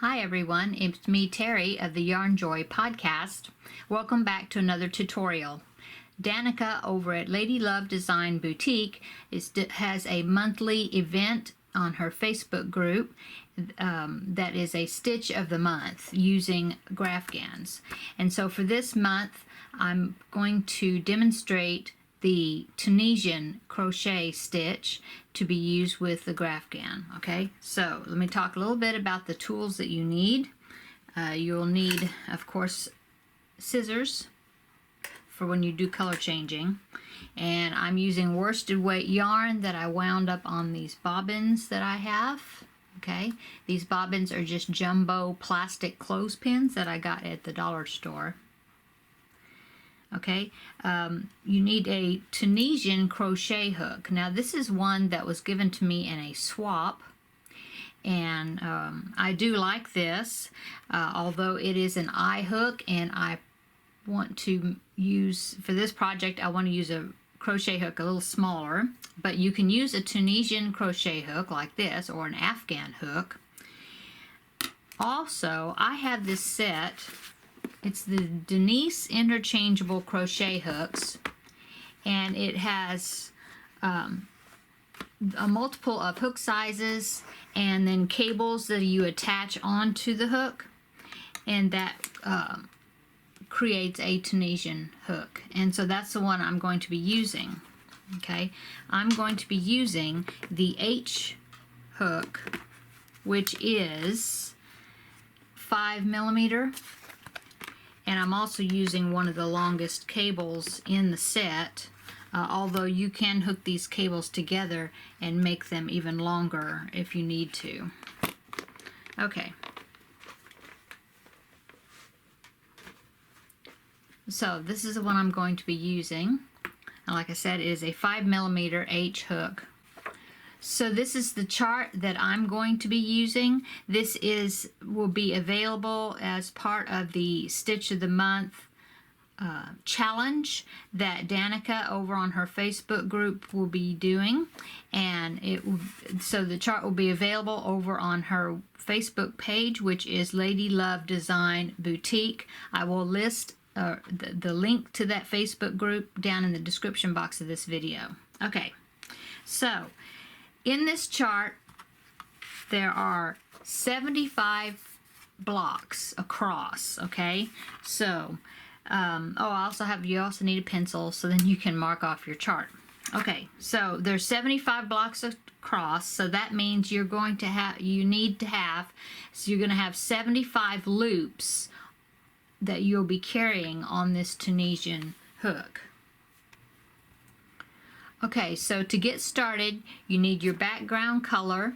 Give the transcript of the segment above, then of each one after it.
Hi everyone, it's me Terry of the Yarn Joy podcast. Welcome back to another tutorial. Danica over at Lady Love Design Boutique has a monthly event on her Facebook group that is a stitch of the month using Graphgans. And so for this month I'm going to demonstrate the Tunisian crochet stitch to be used with the Graphgan. Okay, so let me talk a little bit about the tools that you need. You'll need, of course, scissors for when you do color changing, and I'm using worsted weight yarn that I wound up on these bobbins that I have. Okay, these bobbins are just jumbo plastic clothespins that I got at the dollar store. Okay, you need a Tunisian crochet hook. Now this is one that was given to me in a swap, and I do like this, although it is an eye hook, and I want to use, for this project, I want to use a crochet hook a little smaller, but you can use a Tunisian crochet hook like this, or an Afghan hook. Also, I have this set. It's the Denise Interchangeable crochet hooks, and it has a multiple of hook sizes and then cables that you attach onto the hook, and that creates a Tunisian hook. And so that's the one I'm going to be using. Okay, I'm going to be using the H hook, which is 5mm. And I'm also using one of the longest cables in the set, although you can hook these cables together and make them even longer if you need to. Okay. So this is the one I'm going to be using. And like I said, it is a 5mm H hook. So this is the chart that I'm going to be using. This will be available as part of the Stitch of the Month challenge that Danica over on her Facebook group will be doing, and so the chart will be available over on her Facebook page, which is Lady Love Design Boutique. I will list the link to that Facebook group down in the description box of this video. Okay, so in this chart, there are 75 blocks across, okay? So, you also need a pencil, so then you can mark off your chart. Okay, so there's 75 blocks across, so that means you're going to have, so you're going to have 75 loops that you'll be carrying on this Tunisian hook. Okay, so to get started, you need your background color.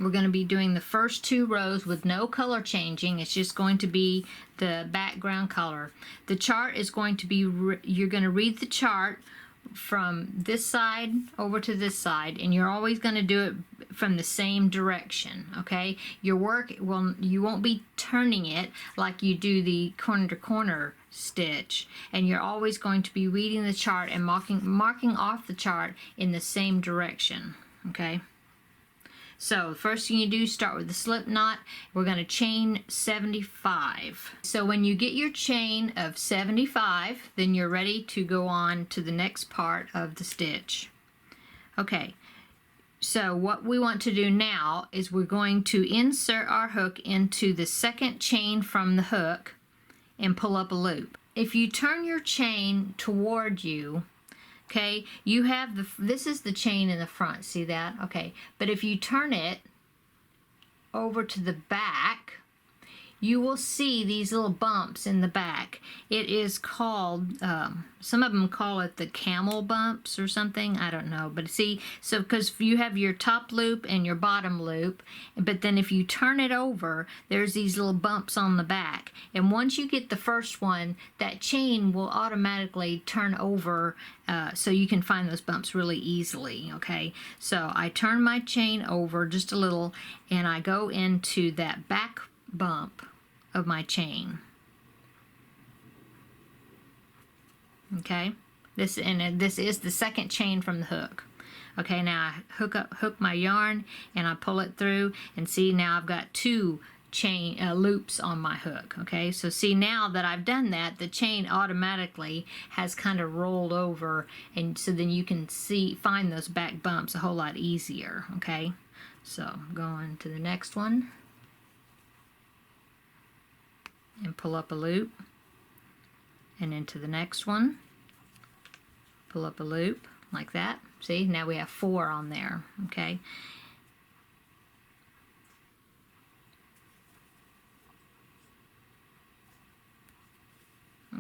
We're going to be doing the first 2 rows with no color changing. It's just going to be the background color. The chart is going to be, you're going to read the chart from this side over to this side, and you're always going to do it from the same direction, okay? Your work, you won't be turning it like you do the corner to corner stitch, and you're always going to be reading the chart and marking off the chart in the same direction, okay? So first thing you do, start with the slip knot. We're going to chain 75. So when you get your chain of 75, then you're ready to go on to the next part of the stitch. Okay, so what we want to do now is we're going to insert our hook into the second chain from the hook and pull up a loop. If you turn your chain toward you, okay, you have this is the chain in the front, see that? Okay, but if you turn it over to the back, you will see these little bumps in the back. It is called, some of them call it the camel bumps or something, I don't know. But see, so because you have your top loop and your bottom loop, but then if you turn it over, there's these little bumps on the back. And once you get the first one, that chain will automatically turn over, so you can find those bumps really easily, okay? So I turn my chain over just a little, and I go into that back bump of my chain. Okay, this is the second chain from the hook. Okay, now I hook my yarn and I pull it through, and see, now I've got 2 chain loops on my hook. Okay, so see, now that I've done that, the chain automatically has kind of rolled over, and so then you can find those back bumps a whole lot easier. Okay, so going to the next one and pull up a loop, and into the next one, pull up a loop like that. See, now we have 4 on there. Okay,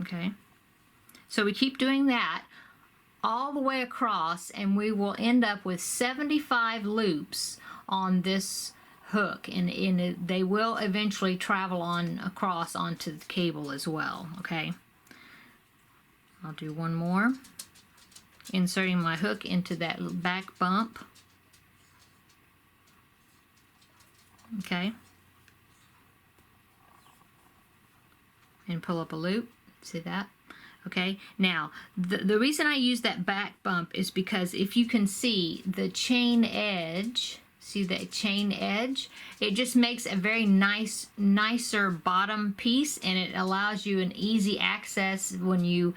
okay, so we keep doing that all the way across, and we will end up with 75 loops on this hook, and they will eventually travel on across onto the cable as well. Okay, I'll do one more, inserting my hook into that back bump. Okay, and pull up a loop. See that? Okay, now the reason I use that back bump is because if you can see the chain edge, see that chain edge, it just makes a very nicer bottom piece, and it allows you an easy access when you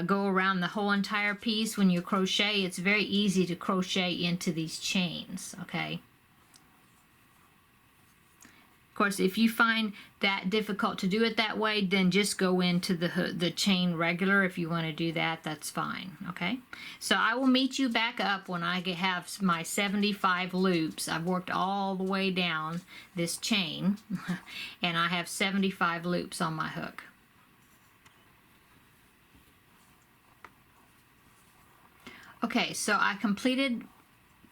go around the whole entire piece. When you crochet, it's very easy to crochet into these chains. Okay, of course, if you find that difficult to do it that way, then just go into the chain regular. If you want to do that, that's fine. Okay, so I will meet you back up when I have my 75 loops. I've worked all the way down this chain and I have 75 loops on my hook. Okay, so I completed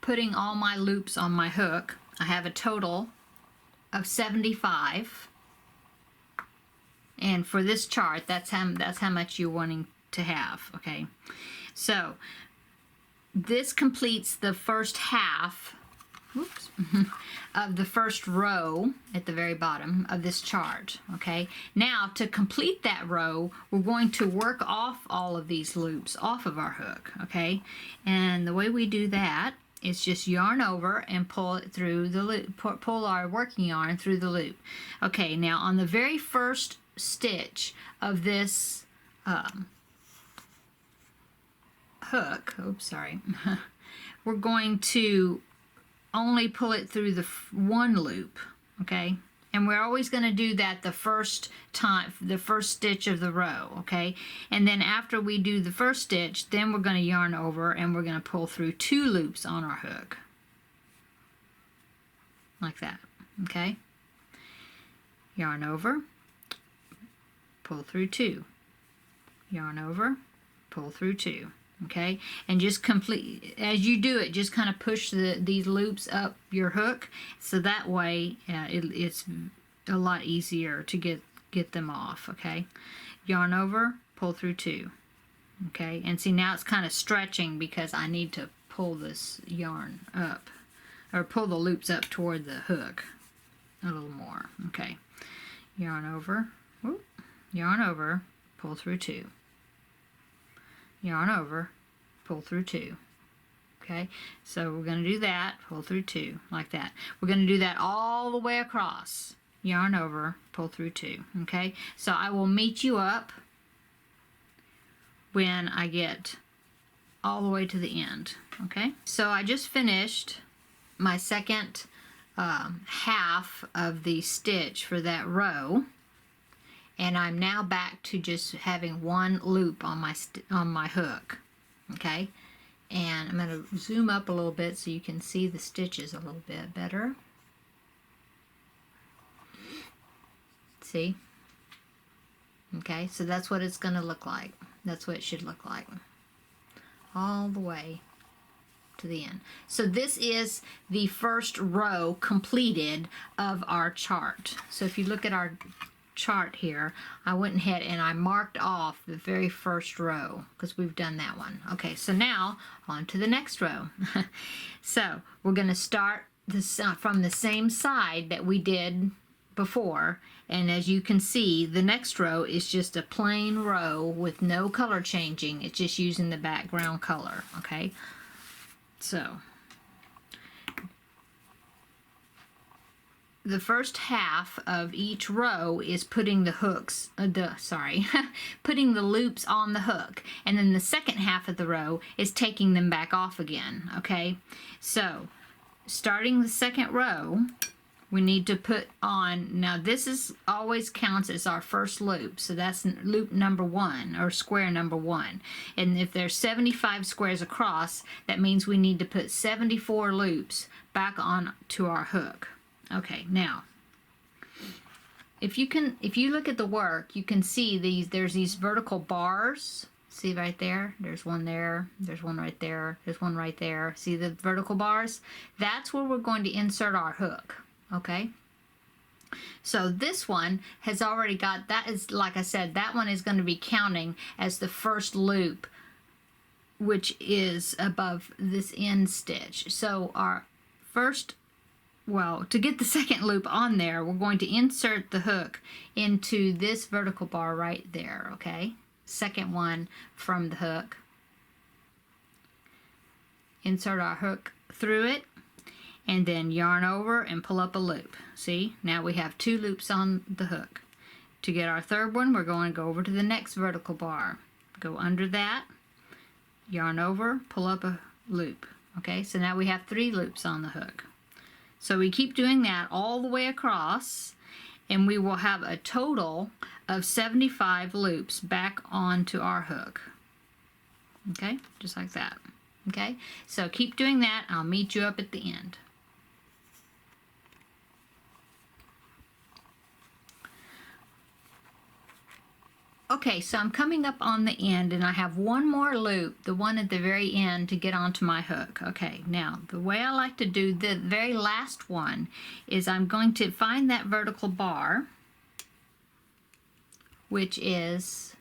putting all my loops on my hook. I have a total of 75, and for this chart, that's how much you're wanting to have. Okay, so this completes the first half, whoops, of the first row at the very bottom of this chart. Okay, now to complete that row, we're going to work off all of these loops off of our hook. Okay, and the way we do that, it's just yarn over and pull it through the loop, pull our working yarn through the loop. Okay, now on the very first stitch of this hook, oops, sorry, we're going to only pull it through the one loop. Okay, and we're always going to do that the first time, the first stitch of the row. Okay, and then after we do the first stitch, then we're going to yarn over and we're going to pull through 2 loops on our hook like that. Okay, yarn over, pull through 2, yarn over, pull through 2. Okay, and just complete, as you do it, just kind of push these loops up your hook, so that way it's a lot easier to get them off. Okay, yarn over, pull through 2. Okay, and see, now it's kind of stretching because I need to pull this yarn up, or pull the loops up toward the hook a little more. Okay, yarn over, whoop, yarn over, pull through 2. Yarn over, pull through 2. Okay, so we're going to do that, pull through 2 like that. We're going to do that all the way across. Yarn over, pull through 2. Okay, so I will meet you up when I get all the way to the end. Okay, so I just finished my second half of the stitch for that row, and I'm now back to just having 1 loop on my hook. Okay, and I'm going to zoom up a little bit so you can see the stitches a little bit better. See? Okay, so that's what it's going to look like. That's what it should look like all the way to the end. So this is the first row completed of our chart. So if you look at our chart here, I went ahead and I marked off the very first row because we've done that one. Okay, so now on to the next row. So we're going to start this from the same side that we did before, and as you can see, the next row is just a plain row with no color changing. It's just using the background color. Okay, so the first half of each row is putting the hooks, putting the loops on the hook, and then the second half of the row is taking them back off again, okay? So, starting the second row, we need to put on, now this is always counts as our first loop, so that's loop number 1, or square number 1. And if there's 75 squares across, that means we need to put 74 loops back on to our hook. Okay, now, if you look at the work, you can see there's these vertical bars. See right there? There's one there, there's one right there, there's one right there. See the vertical bars? That's where we're going to insert our hook, okay? So this one has already got, that is, like I said, that one is going to be counting as the first loop, which is above this end stitch. So our first, well, to get the second loop on there, we're going to insert the hook into this vertical bar right there, okay? Second one from the hook. Insert our hook through it, and then yarn over and pull up a loop. See, now we have 2 loops on the hook. To get our third one, we're going to go over to the next vertical bar. Go under that, yarn over, pull up a loop. Okay, so now we have 3 loops on the hook. So we keep doing that all the way across, and we will have a total of 75 loops back onto our hook. Okay, just like that. Okay, so keep doing that. I'll meet you up at the end. Okay, so I'm coming up on the end, and I have one more loop, the one at the very end, to get onto my hook. Okay, now the way I like to do the very last one is I'm going to find that vertical bar, which is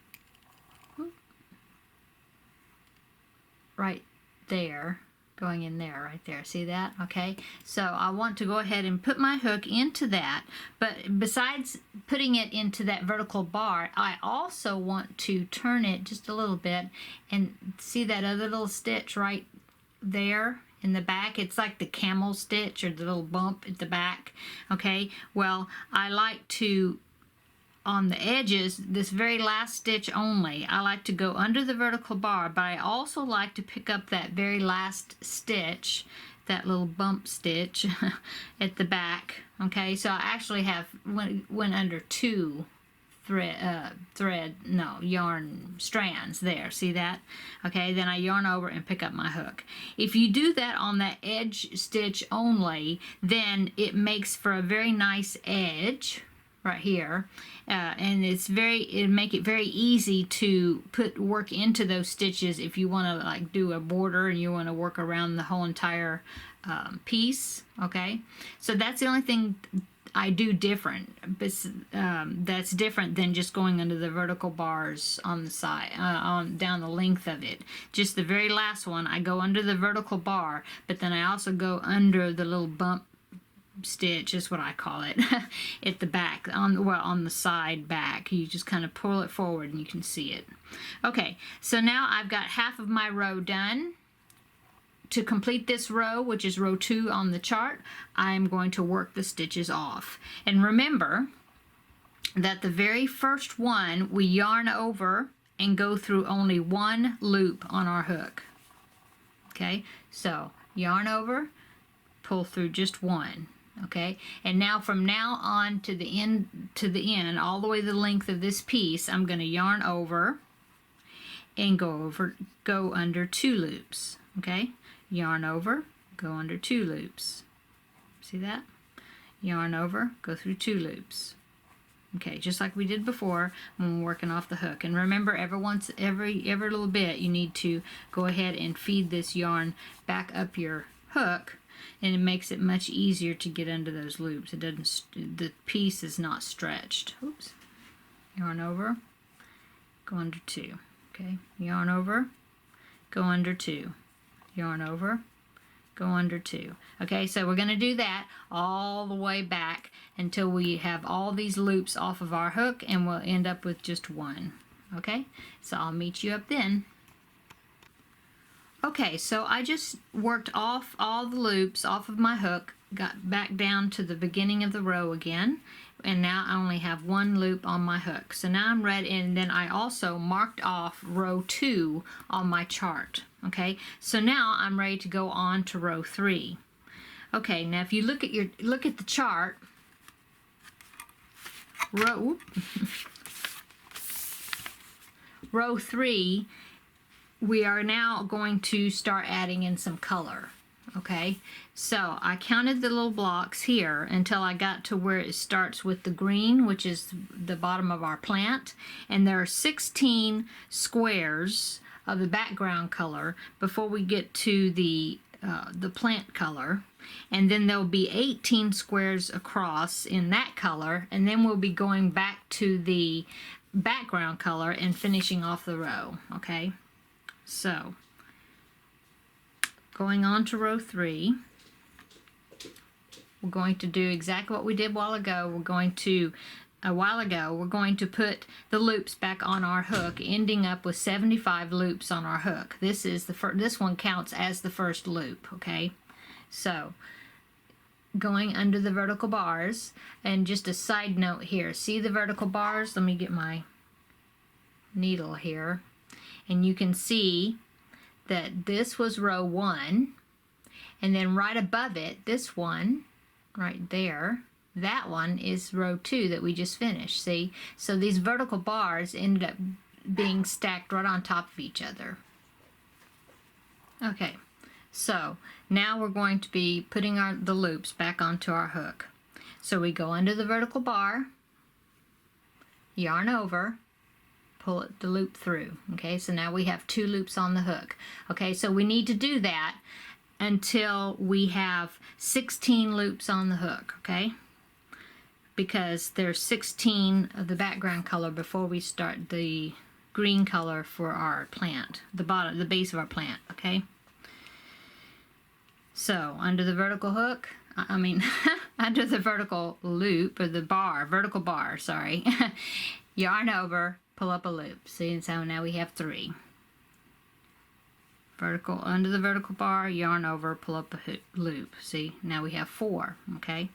right there, going in there, right there. See that? Okay, so I want to go ahead and put my hook into that, but besides putting it into that vertical bar, I also want to turn it just a little bit, and see that other little stitch right there in the back? It's like the camel stitch, or the little bump at the back. Okay, well, I like to, on the edges, this very last stitch only, I like to go under the vertical bar, but I also like to pick up that very last stitch, that little bump stitch at the back. Okay, so I actually have went under 2 yarn strands there. See that? Okay, then I yarn over and pick up my hook. If you do that on that edge stitch only, then it makes for a very nice edge right here, and it make it very easy to put work into those stitches if you want to like do a border and you want to work around the whole entire piece. Okay, so that's the only thing I do different, but that's different than just going under the vertical bars on the side, down the length of it. Just the very last one, I go under the vertical bar, but then I also go under the little bump stitch, is what I call it, at the back, on the side back. You just kind of pull it forward and you can see it. Okay, so now I've got half of my row done. To complete this row, which is row 2 on the chart, I'm going to work the stitches off. And remember that the very first one we yarn over and go through only 1 loop on our hook. Okay, so yarn over, pull through just 1. Okay, and now from now on to the end, all the way the length of this piece, I'm going to yarn over and go under 2 loops. Okay, yarn over, go under 2 loops. See that? Yarn over, go through 2 loops. Okay, just like we did before when we're working off the hook. And remember, every little bit, you need to go ahead and feed this yarn back up your hook, and it makes it much easier to get under those loops. It doesn't, the piece is not stretched. Oops. Yarn over, go under 2. Okay, yarn over, go under 2. Yarn over, go under 2. Okay, so we're going to do that all the way back until we have all these loops off of our hook, and we'll end up with just 1. Okay, so I'll meet you up then. Okay, so I just worked off all the loops off of my hook got back down to the beginning of the row again, and now I only have one loop on my hook. So now I'm ready, and then I also marked off row 2 on my chart. Okay, so now I'm ready to go on to row 3. Okay, now if you look at the chart, row 3, we are now going to start adding in some color. Okay, so I counted the little blocks here until I got to where it starts with the green, which is the bottom of our plant, and there are 16 squares of the background color before we get to the plant color, and then there'll be 18 squares across in that color, and then we'll be going back to the background color and finishing off the row. Okay, so going on to row 3, we're going to do exactly what we did a while ago. We're going to put the loops back on our hook, ending up with 75 loops on our hook. This is this one counts as the first loop. Okay, so going under the vertical bars, and just a side note here, see the vertical bars? Let me get my needle here, and you can see that this was row 1, and then right above it, this one right there, that one is row 2 that we just finished. See, so these vertical bars ended up being stacked right on top of each other. Okay, so now we're going to be putting the loops back onto our hook. So we go under the vertical bar, yarn over, pull the loop through. Okay, so now we have 2 loops on the hook. Okay, so we need to do that until we have 16 loops on the hook. Okay, because there's 16 of the background color before we start the green color for our plant, the base of our plant. Okay, so under the vertical hook, under the vertical loop, or the vertical bar, sorry, yarn over, pull up a loop. See, and so now we have 3. Vertical, under the vertical bar, yarn over, pull up a loop. See, now we have 4. Okay,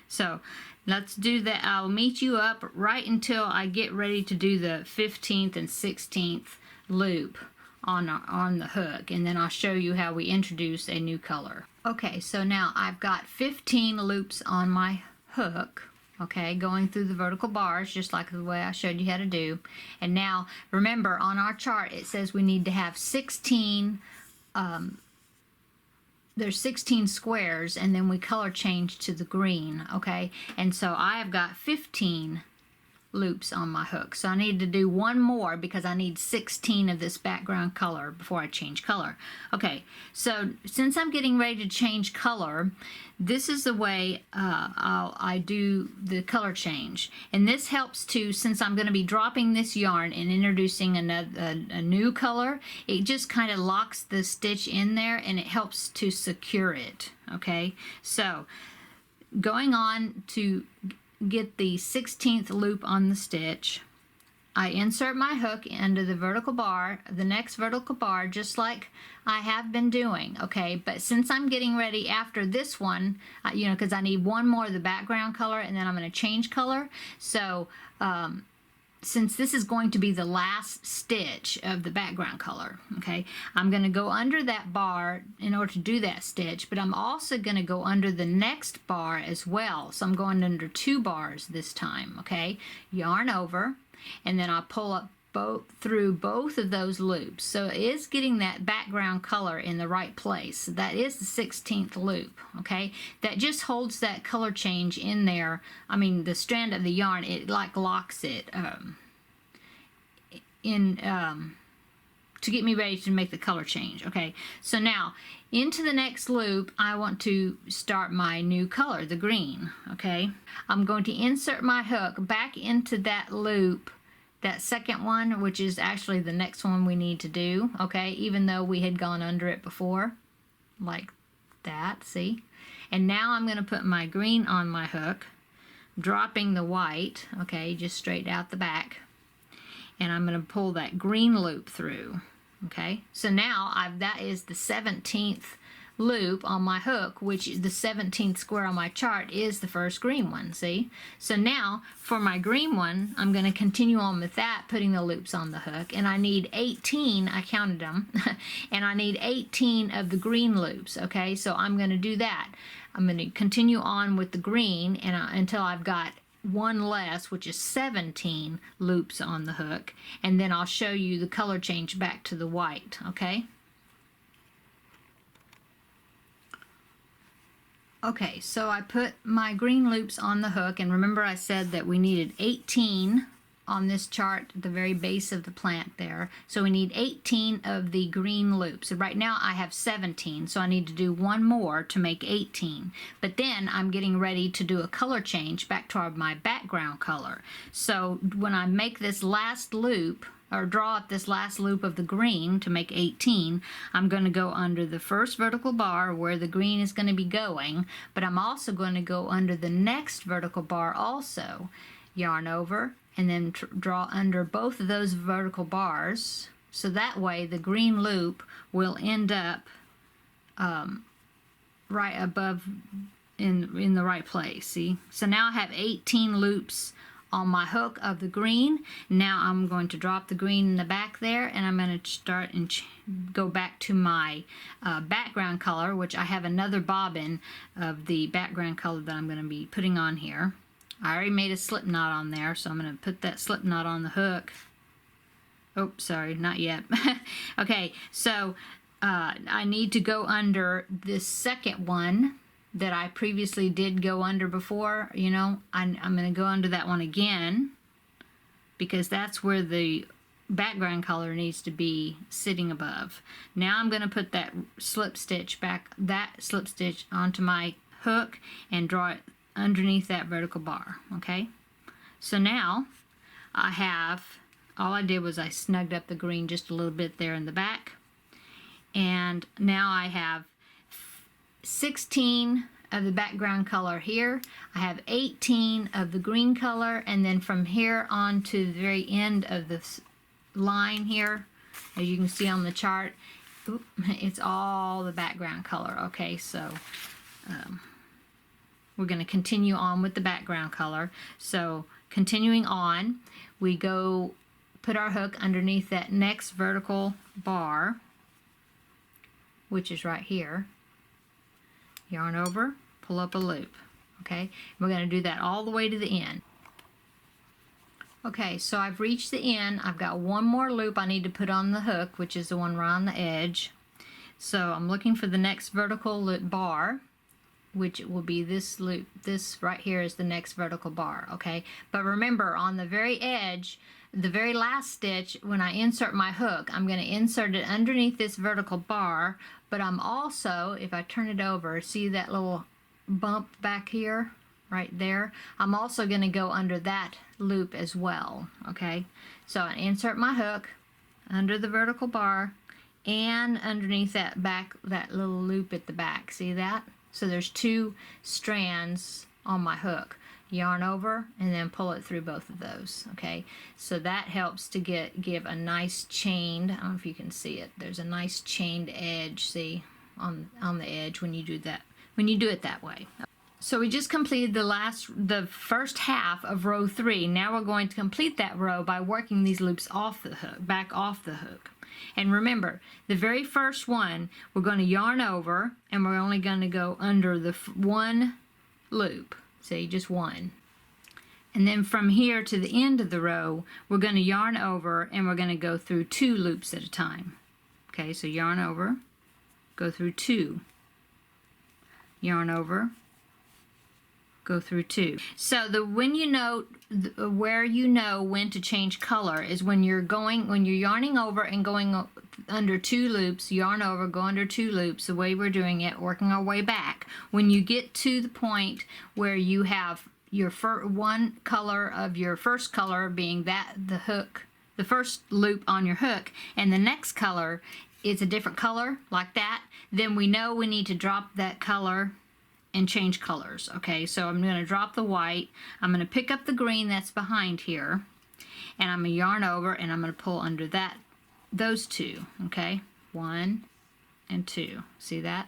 so let's do that. I'll meet you up right until I get ready to do the 15th and 16th loop on the hook, and then I'll show you how we introduce a new color. Okay, so now I've got 15 loops on my hook. Okay, going through the vertical bars just like the way I showed you how to do. And now remember, on our chart it says we need to have 16 there's 16 squares, and then we color change to the green. Okay, and so I have got 15 loops on my hook, so I need to do one more because I need 16 of this background color before I change color. Okay, so since I'm getting ready to change color, this is the way I do the color change, and this helps to, since I'm going to be dropping this yarn and introducing a new color, it just kind of locks the stitch in there and it helps to secure it. Okay, so going on to get the 16th loop on the stitch, I insert my hook into the vertical bar, the next vertical bar, just like I have been doing. Okay, but since I'm getting ready after this one, because I need one more of the background color and then I'm going to change color, so since this is going to be the last stitch of the background color, okay, I'm going to go under that bar in order to do that stitch, but I'm also going to go under the next bar as well. So I'm going under 2 bars this time. Okay, yarn over, and then I'll pull up through both of those loops. So it is getting that background color in the right place. So that is the 16th loop. Okay, that just holds that color change in there. The strand of the yarn, it like locks it to get me ready to make the color change. Okay, so now into the next loop I want to start my new color, the green. Okay, I'm going to insert my hook back into that loop, that second one, which is actually the next one we need to do. Okay, even though we had gone under it before, like that, see? And now I'm going to put my green on my hook, dropping the white, okay, just straight out the back, and I'm going to pull that green loop through. Okay, so now that is the 17th loop on my hook, which the 17th square on my chart is the first green one, see? So now for my green one, I'm going to continue on with that, putting the loops on the hook, and I need 18, I counted them, and I need 18 of the green loops, okay? So I'm going to do that. I'm going to continue on with the green and until I've got one less, which is 17 loops on the hook, and then I'll show you the color change back to the white, okay? Okay, so I put my green loops on the hook, and remember I said that we needed 18 on this chart, the very base of the plant there. So we need 18 of the green loops. So right now I have 17, so I need to do one more to make 18. But then I'm getting ready to do a color change back to my background color. So when I make this last loop, or draw up this last loop of the green to make 18, I'm going to go under the first vertical bar where the green is going to be going, but I'm also going to go under the next vertical bar also. Yarn over, and then draw under both of those vertical bars, so that way the green loop will end up right above in the right place, see? So now I have 18 loops on my hook of the green. Now I'm going to drop the green in the back there, and I'm going to start and go back to my background color, which I have another bobbin of the background color that I'm going to be putting on here. I already made a slip knot on there, so I'm going to put that slip knot on the hook. Oh, sorry, not yet. Okay, so I need to go under this second one that I previously did go under before. You know, I'm going to go under that one again, because that's where the background color needs to be sitting above. Now I'm going to put that slip stitch onto my hook and draw it underneath that vertical bar, okay? So now I have, all I did was I snugged up the green just a little bit there in the back, and now I have 16 of the background color here. I have 18 of the green color, and then from here on to the very end of this line here, as you can see on the chart, it's all the background color, okay? So we're going to continue on with the background color. So continuing on, we go put our hook underneath that next vertical bar, which is right here. Yarn over, pull up a loop, okay? We're going to do that all the way to the end. Okay, so I've reached the end. I've got one more loop I need to put on the hook, which is the one right on the edge. So I'm looking for the next vertical loop bar, which will be this loop. This right here is the next vertical bar, okay? But remember, on the very edge, the very last stitch, when I insert my hook, I'm going to insert it underneath this vertical bar, but I'm also, if I turn it over, see that little bump back here, right there? I'm also going to go under that loop as well, okay? So I insert my hook under the vertical bar and underneath that little loop at the back, see that? So there's two strands on my hook. Yarn over and then pull it through both of those, okay? So that helps to give a nice chained, I don't know if you can see it, there's a nice chained edge, see, on the edge when you do that, when you do it that way. So we just completed the first half of row 3. Now we're going to complete that row by working these loops off the hook, back off the hook. And remember, the very first one, we're going to yarn over, and we're only going to go under the one loop. See, just one. And then from here to the end of the row, we're going to yarn over, and we're going to go through 2 loops at a time. Okay, so yarn over, go through 2. Yarn over, go through 2. So when you know where you know when to change color is when you're yarning over and going under 2 loops, yarn over, go under 2 loops, the way we're doing it, working our way back. When you get to the point where you have your one color of your first color being the hook, the first loop on your hook, and the next color is a different color like that, then we know we need to drop that color and change colors. Okay, so I'm going to drop the white, I'm going to pick up the green that's behind here, and I'm going to yarn over, and I'm going to pull under those 2, okay, 1 and 2, see that?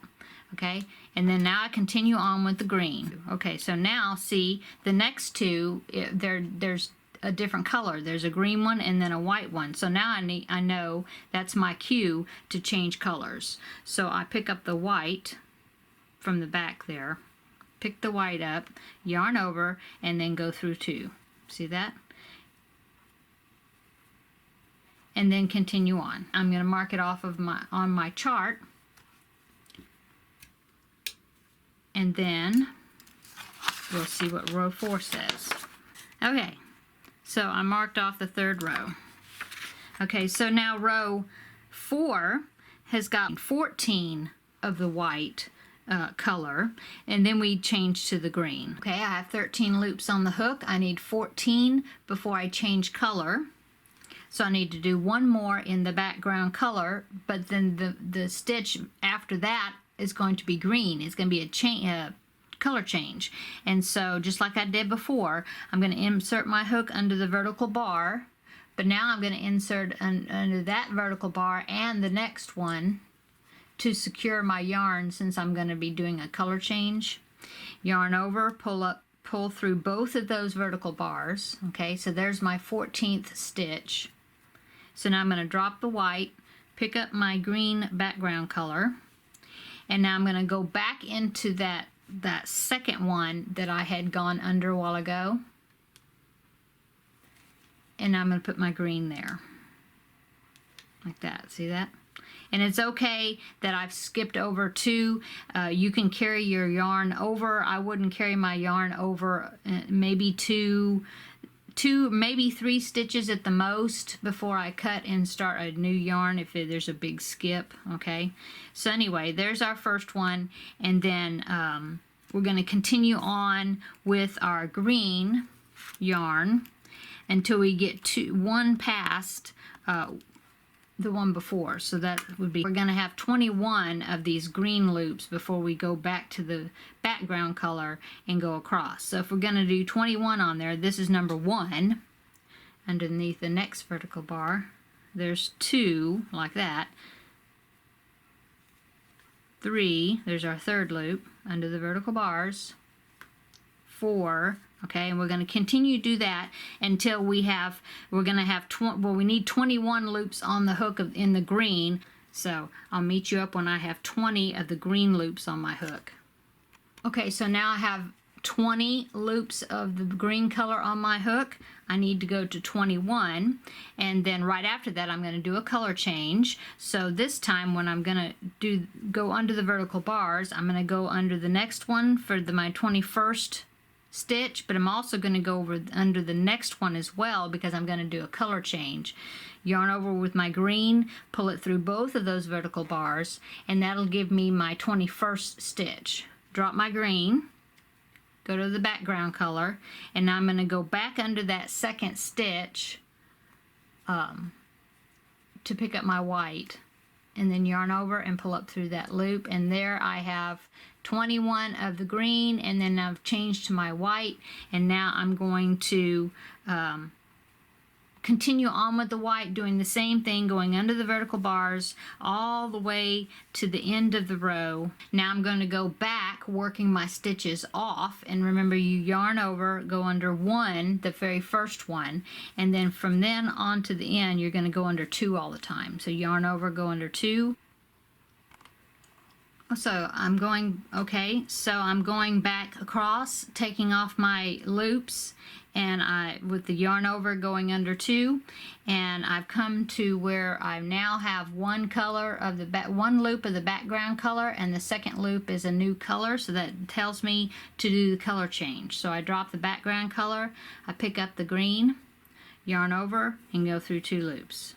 okay? And then now I continue on with the green. Okay, so now see the next two, there's a different color. There's a green one and then a white one. So now I know that's my cue to change colors. So I pick up the white from the back there, pick the white up, yarn over, and then go through 2. See that? And then continue on. I'm going to mark it off of on my chart. And then we'll see what row 4 says. Okay, so I marked off the 3rd row. Okay, so now row 4 has got 14 of the white color, and then we change to the green. Okay, I have 13 loops on the hook. I need 14 before I change color. So I need to do one more in the background color, but then the stitch after that is going to be green. It's going to be a color change. And so just like I did before, I'm going to insert my hook under the vertical bar, but now I'm going to insert under that vertical bar and the next one to secure my yarn, since I'm going to be doing a color change. Yarn over, pull through both of those vertical bars. Okay, so there's my 14th stitch. So now I'm going to drop the white, pick up my green background color, and now I'm going to go back into that second one that I had gone under a while ago, and I'm going to put my green there, like that. See that? And it's okay that I've skipped over 2. You can carry your yarn over. I wouldn't carry my yarn over maybe 2, maybe 3 stitches at the most before I cut and start a new yarn if there's a big skip. Okay, so anyway, there's our first one, and then we're going to continue on with our green yarn until we get to one past the one before. So that would be, we're going to have 21 of these green loops before we go back to the background color and go across. So if we're going to do 21 on there, this is number 1 underneath the next vertical bar. There's 2 like that. 3, there's our 3rd loop under the vertical bars. 4, okay, and we're going to continue to do that until we have, we need 21 loops on the hook in the green. So I'll meet you up when I have 20 of the green loops on my hook. Okay, so now I have 20 loops of the green color on my hook. I need to go to 21, and then right after that I'm going to do a color change. So this time when I'm going to go under the vertical bars, I'm going to go under the next one for my 21st stitch, but I'm also going to go over under the next one as well because I'm going to do a color change. Yarn over with my green, pull it through both of those vertical bars, and that'll give me my 21st stitch. Drop my green, go to the background color, and now I'm going to go back under that second stitch to pick up my white, and then yarn over and pull up through that loop, and there I have 21 of the green, and then I've changed to my white, and now I'm going to continue on with the white, doing the same thing, going under the vertical bars all the way to the end of the row. Now I'm going to go back working my stitches off, and remember, you yarn over, go under 1, the very first one, and then from then on to the end you're going to go under 2 all the time. So yarn over, go under 2. So I'm going back across, taking off my loops, and with the yarn over going under 2, and I've come to where I now have one loop of the background color, and the second loop is a new color, so that tells me to do the color change. So I drop the background color, I pick up the green, yarn over, and go through 2 loops.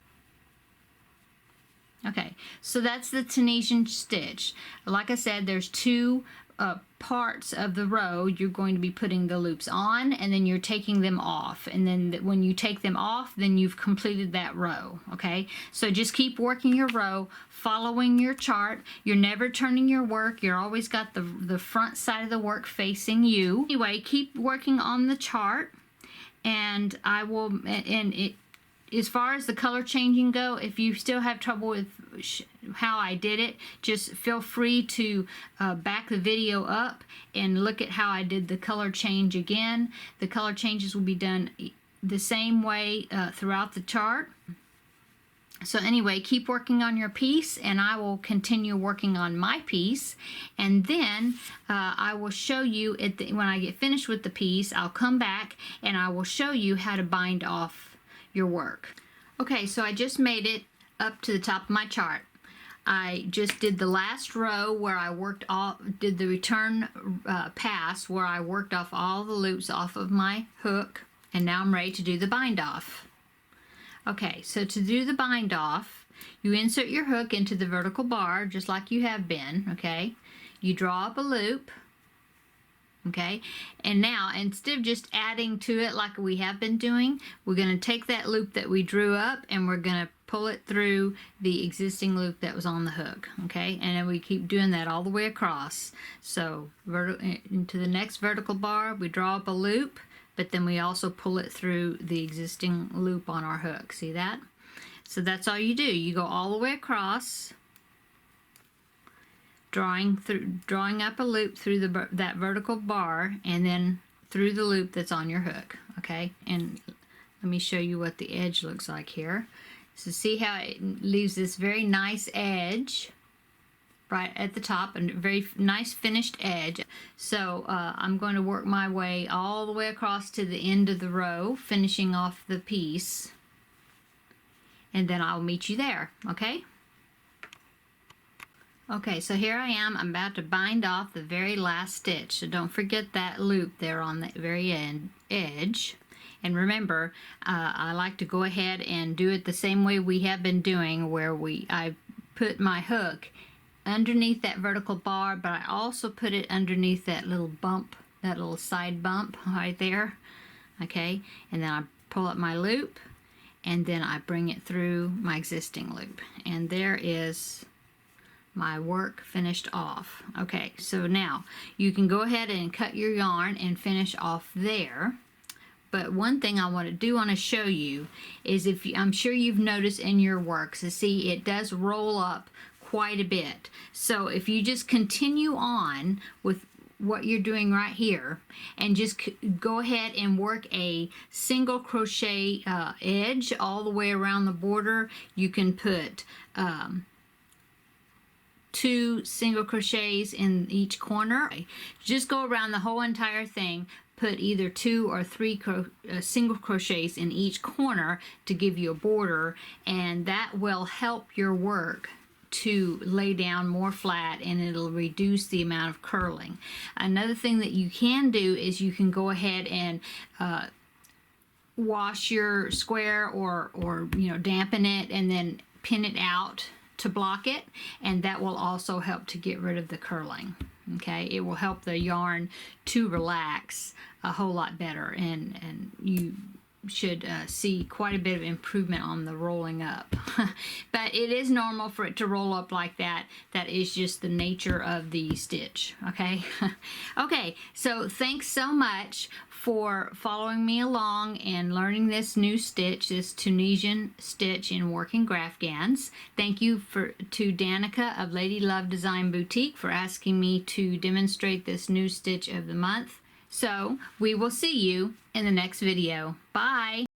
Okay, so that's the Tunisian stitch. Like I said, there's 2 parts of the row. You're going to be putting the loops on, and then you're taking them off, and then when you take them off, then you've completed that row. Okay, so just keep working your row, following your chart. You're never turning your work. You're always got the front side of the work facing you. Anyway, keep working on the chart, and as far as the color changing go, if you still have trouble with how I did it, just feel free to back the video up and look at how I did the color change again. The color changes will be done the same way throughout the chart. So anyway, keep working on your piece, and I will continue working on my piece, and then I will show you when I get finished with the piece, I'll come back and I will show you how to bind off your work. Okay, so I just made it up to the top of my chart. I just did the last row where I did the return pass where I worked off all the loops off of my hook, and now I'm ready to do the bind off. Okay, so to do the bind off, you insert your hook into the vertical bar just like you have been, okay? You draw up a loop, okay? And now, instead of just adding to it like we have been doing, we're going to take that loop that we drew up and we're going to pull it through the existing loop that was on the hook, okay? And then we keep doing that all the way across. So into the next vertical bar, we draw up a loop, but then we also pull it through the existing loop on our hook. See that? So that's all you do. You go all the way across, drawing up a loop through that vertical bar, and then through the loop that's on your hook. Okay, and let me show you what the edge looks like here. So see how it leaves this very nice edge right at the top, and very nice finished edge. So I'm going to work my way all the way across to the end of the row, finishing off the piece, and then I'll meet you there, okay? Okay, so here I am. I'm about to bind off the very last stitch, so don't forget that loop there on the very edge. And remember, I like to go ahead and do it the same way we have been doing, where I put my hook underneath that vertical bar, but I also put it underneath that little bump, that little side bump right there, okay? And then I pull up my loop, and then I bring it through my existing loop. And there is my work finished off. Okay, so now you can go ahead and cut your yarn and finish off there. But one thing I want to show you is, I'm sure you've noticed in your work, so see, it does roll up quite a bit. So if you just continue on with what you're doing right here and just go ahead and work a single crochet edge all the way around the border, you can put 2 single crochets in each corner. Just go around the whole entire thing, put either 2 or 3 single crochets in each corner to give you a border, and that will help your work to lay down more flat, and it'll reduce the amount of curling. Another thing that you can do is you can go ahead and wash your square or dampen it and then pin it out to block it, and that will also help to get rid of the curling. Okay, it will help the yarn to relax a whole lot better, and you should see quite a bit of improvement on the rolling up. But it is normal for it to roll up like that. That is just the nature of the stitch, okay? Okay, so thanks so much for following me along and learning this new stitch, this Tunisian stitch in Working Graphgans. Thank you to Danica of Lady Love Design Boutique for asking me to demonstrate this new stitch of the month. So we will see you in the next video. Bye!